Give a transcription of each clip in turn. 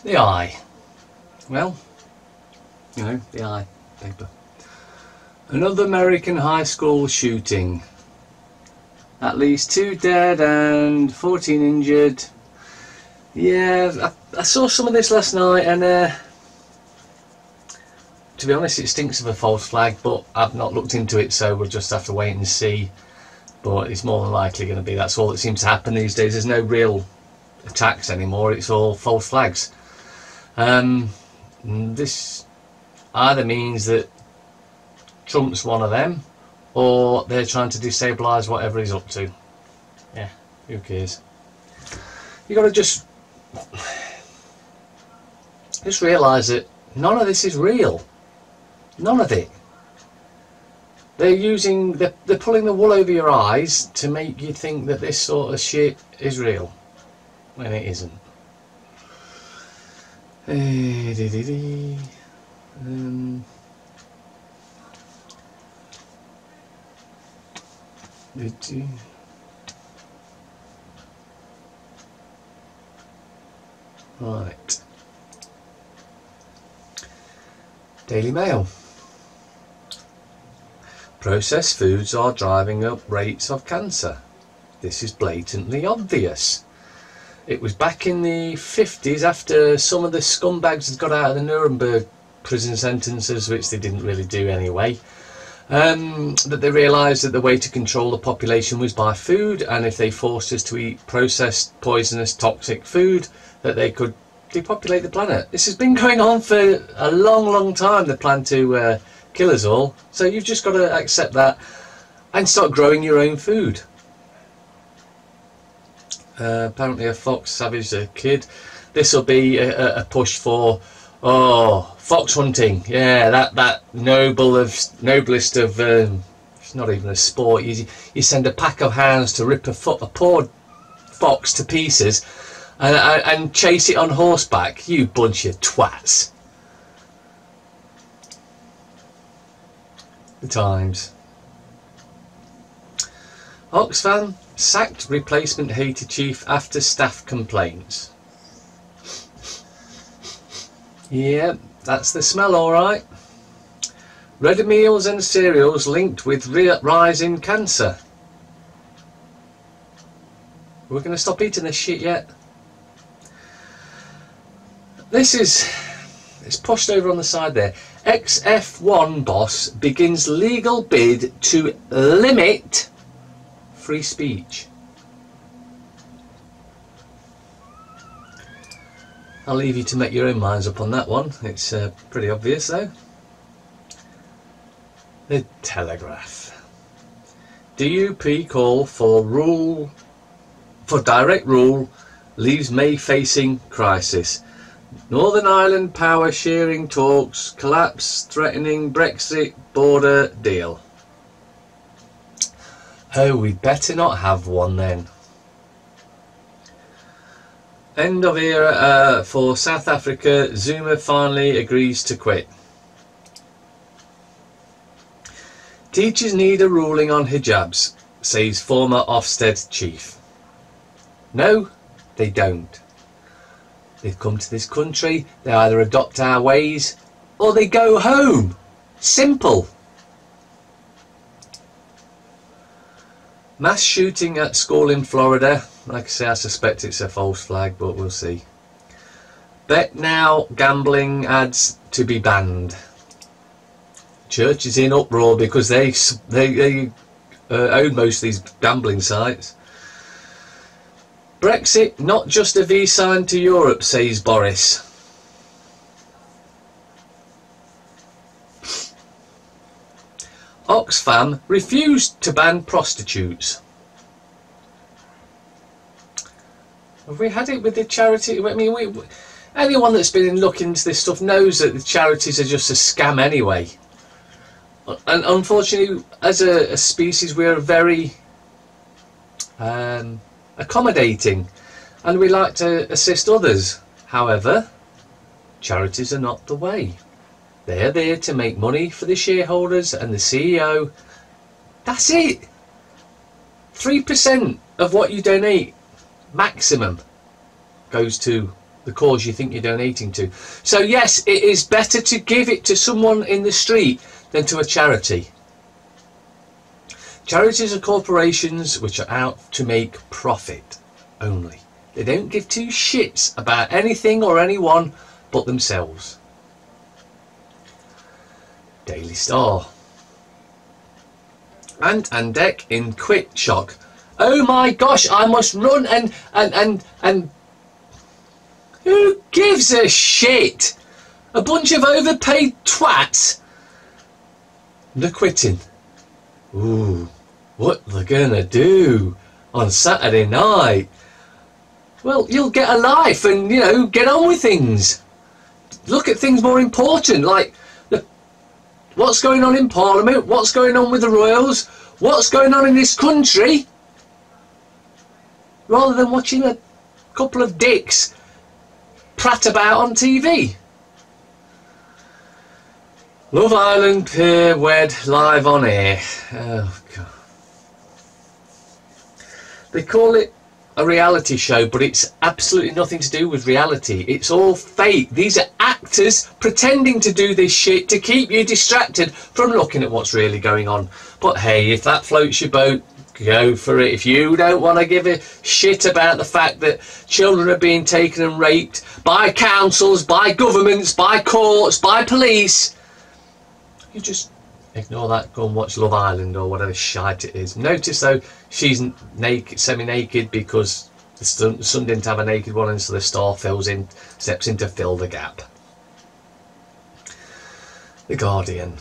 The Eye. Well, you know, the Eye paper. Another American high school shooting. At least 2 dead and 14 injured. Yeah, I saw some of this last night, and to be honest, it stinks of a false flag, but I've not looked into it, so we'll just have to wait and see. But it's more than likely going to be. That's all that seems to happen these days. There's no real attacks anymore. It's all false flags. This either means that Trump's one of them, or they're trying to destabilise whatever he's up to. Yeah, who cares? You got to just realise that none of this is real. None of it. They're pulling the wool over your eyes to make you think that this sort of shit is real, when it isn't. Right. Daily Mail. Processed foods are driving up rates of cancer. This is blatantly obvious. It was back in the 50s, after some of the scumbags had got out of the Nuremberg prison sentences, which they didn't really do anyway, that they realised that the way to control the population was by food, and if they forced us to eat processed, poisonous, toxic food, that they could depopulate the planet. This has been going on for a long time, the plan to kill us all. So you've just got to accept that and start growing your own food. Apparently a fox savaged a kid. This will be a push for fox hunting. Yeah, that noblest of it's not even a sport. You send a pack of hounds to rip a poor fox to pieces and chase it on horseback. You bunch of twats. The Times. Oxfam sacked replacement Haiti chief after staff complaints. Yeah, that's the smell, alright. Ready meals and cereals linked with rise in cancer. We're going to stop eating this shit yet? It's pushed over on the side there. Ex-F1 boss begins legal bid to limit free speech. I'll leave you to make your own minds up on that one. It's pretty obvious though. The Telegraph. DUP call for direct rule leaves May facing crisis. Northern Ireland power sharing talks collapse, threatening Brexit border deal. Oh, we'd better not have one then. End of era for South Africa. Zuma finally agrees to quit. Teachers need a ruling on hijabs, says former Ofsted chief. No, they don't. They've come to this country, they either adopt our ways or they go home. Simple. Mass shooting at school in Florida. Like I say, I suspect it's a false flag, but we'll see. Bet now gambling ads to be banned. Church is in uproar because they own most of these gambling sites. Brexit, not just a V-sign to Europe, says Boris. Oxfam refused to ban prostitutes. Have we had it with the charity? I mean, anyone that's been looking into this stuff knows that the charities are just a scam anyway. And unfortunately, as a species, we're very accommodating, and we like to assist others. However, charities are not the way. They're there to make money for the shareholders and the CEO. That's it. 3% of what you donate, maximum, goes to the cause you think you're donating to. So yes, it is better to give it to someone in the street than to a charity. Charities are corporations which are out to make profit only. They don't give two shits about anything or anyone but themselves. Daily Star. Ant and Dec in quick shock. Oh my gosh, I must run and who gives a shit? A bunch of overpaid twats. They're quitting. Ooh, what they're gonna do on Saturday night? Well, you'll get a life and, you know, get on with things. Look at things more important, like what's going on in Parliament, what's going on with the royals, what's going on in this country, rather than watching a couple of dicks prat about on TV. Love Island Peer Wed live on air. Oh God. They call it a reality show, but it's absolutely nothing to do with reality. It's all fake. These are actors pretending to do this shit to keep you distracted from looking at what's really going on. But hey, if that floats your boat, go for it. If you don't want to give a shit about the fact that children are being taken and raped by councils, by governments, by courts, by police, you just ignore that, go and watch Love Island or whatever shite it is. Notice though, she's naked, semi-naked, because the sun didn't have a naked one, and so the star steps in to fill the gap. The Guardian.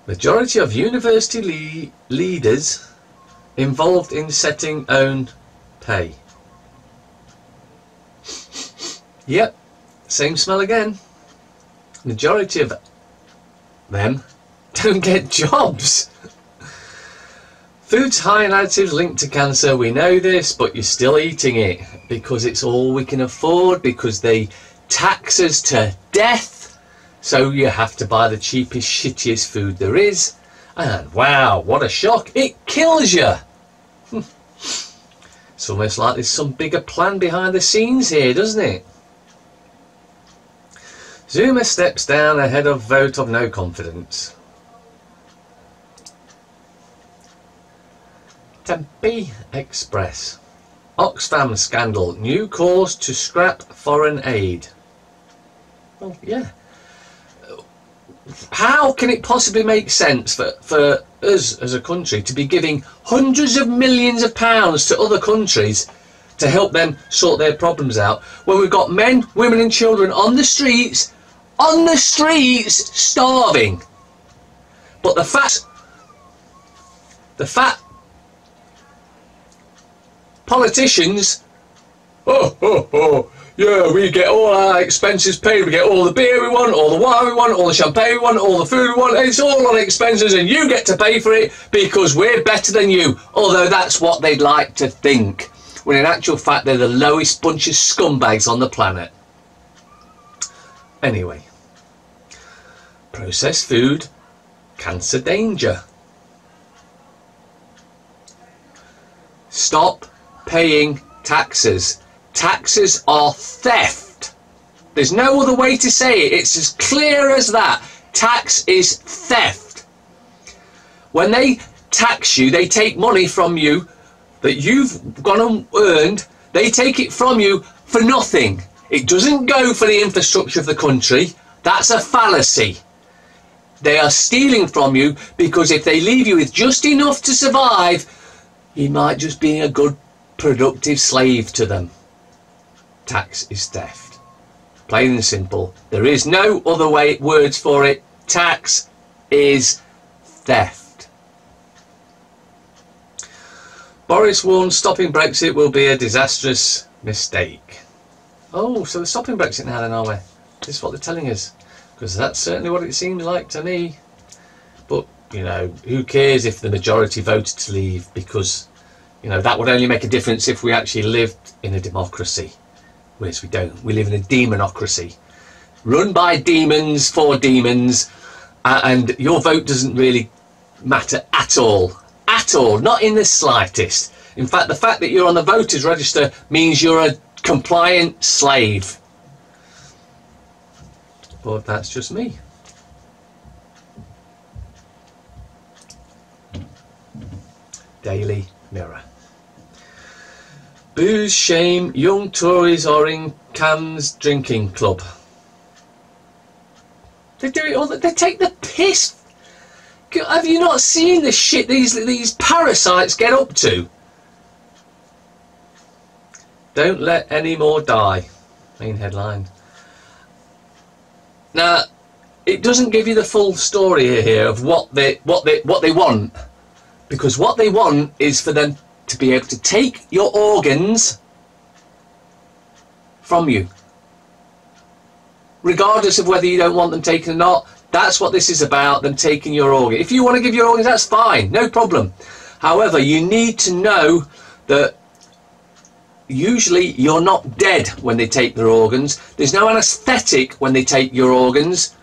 Majority of university leaders involved in setting own pay. Yep, same smell again. Majority of them don't get jobs. Food's high in additives linked to cancer. We know this, but you're still eating it because it's all we can afford, because they tax us to death. So you have to buy the cheapest, shittiest food there is. And wow, what a shock. It kills you. It's almost like there's some bigger plan behind the scenes here, doesn't it? Zuma steps down ahead of vote of no confidence. Tempe Express. Oxfam scandal. New calls to scrap foreign aid. Well, yeah. How can it possibly make sense for us as a country to be giving hundreds of millions of pounds to other countries to help them sort their problems out, when we've got men, women and children on the streets starving? But the fat politicians, yeah, we get all our expenses paid, we get all the beer we want, all the wine we want, all the champagne we want, all the food we want, it's all on expenses and you get to pay for it because we're better than you. Although that's what they'd like to think, when in actual fact they're the lowest bunch of scumbags on the planet. Anyway, processed food, cancer danger. Stop paying taxes. Taxes are theft. There's no other way to say it. It's as clear as that. Tax is theft. When they tax you, they take money from you that you've gone and earned. They take it from you for nothing. It doesn't go for the infrastructure of the country. That's a fallacy. They are stealing from you because if they leave you with just enough to survive, you might just be a good, productive slave to them. Tax is theft. Plain and simple. There is no other words for it. Tax is theft. Boris warns stopping Brexit will be a disastrous mistake. Oh, so they're stopping Brexit now then, are we? This is what they're telling us. Because that's certainly what it seems like to me. But, you know, who cares if the majority voted to leave? Because, you know, that would only make a difference if we actually lived in a democracy. Whereas we don't. We live in a demonocracy. Run by demons, for demons. And your vote doesn't really matter at all. At all. Not in the slightest. In fact, the fact that you're on the voters register means you're a compliant slave. but that's just me. Daily Mirror. Booze shame, young Tories are in cans drinking club. They do it all. They take the piss. Have you not seen the shit these parasites get up to? Don't let any more die. Main headline. Now, it doesn't give you the full story here of what they want, because what they want is for them to be able to take your organs from you, regardless of whether you don't want them taken or not. That's what this is about, them taking your organs. If you want to give your organs, that's fine, no problem. However, you need to know that usually you're not dead when they take their organs. There's no anaesthetic when they take your organs,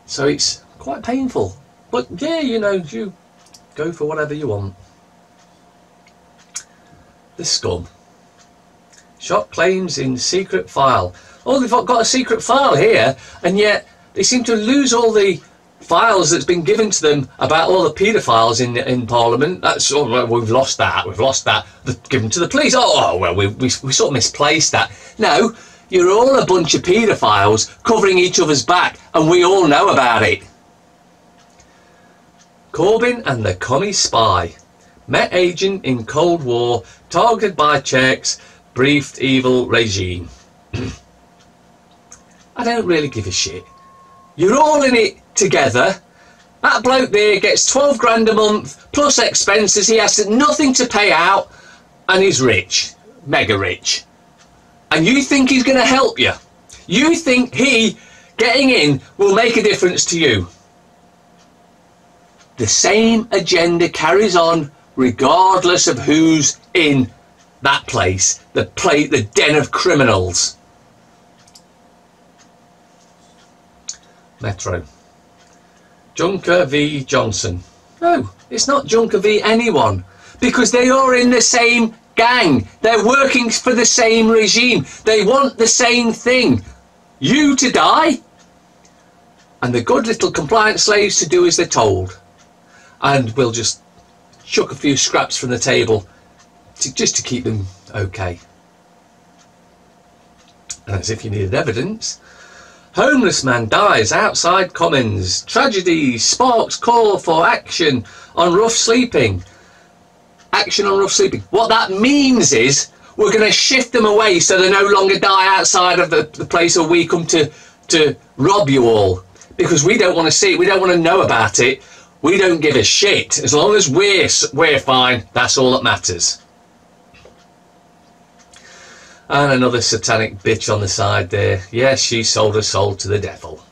so it's quite painful. But yeah, you know, you go for whatever you want. The scum. Shock claims in secret file. Oh, they've got a secret file here, and yet they seem to lose all the files that's been given to them about all the paedophiles in Parliament. That's, oh, well, we've lost that. Given to the police. Oh well, we sort of misplaced that. No, you're all a bunch of paedophiles covering each other's back, and we all know about it. Corbyn and the commie spy. Met agent in Cold War, targeted by Czechs, briefed evil regime. I don't really give a shit. You're all in it together. That bloke there gets 12 grand a month plus expenses. He has nothing to pay out, and he's rich, mega rich. And you think he's going to help you? You think he getting in will make a difference to you? The same agenda carries on regardless of who's in that place, the den of criminals. Metro. Juncker v Johnson. No, it's not Juncker v anyone, because they are in the same gang. They're working for the same regime. They want the same thing. You to die, and the good little compliant slaves to do as they're told. And we'll just chuck a few scraps from the table just to keep them okay. And as if you needed evidence, homeless man dies outside Commons. Tragedy sparks call for action on rough sleeping. Action on rough sleeping. What that means is we're going to shift them away so they no longer die outside of the place where we come to rob you all. Because we don't want to see it. We don't want to know about it. We don't give a shit. As long as we're fine, that's all that matters. And another satanic bitch on the side there. Yes, she sold her soul to the devil.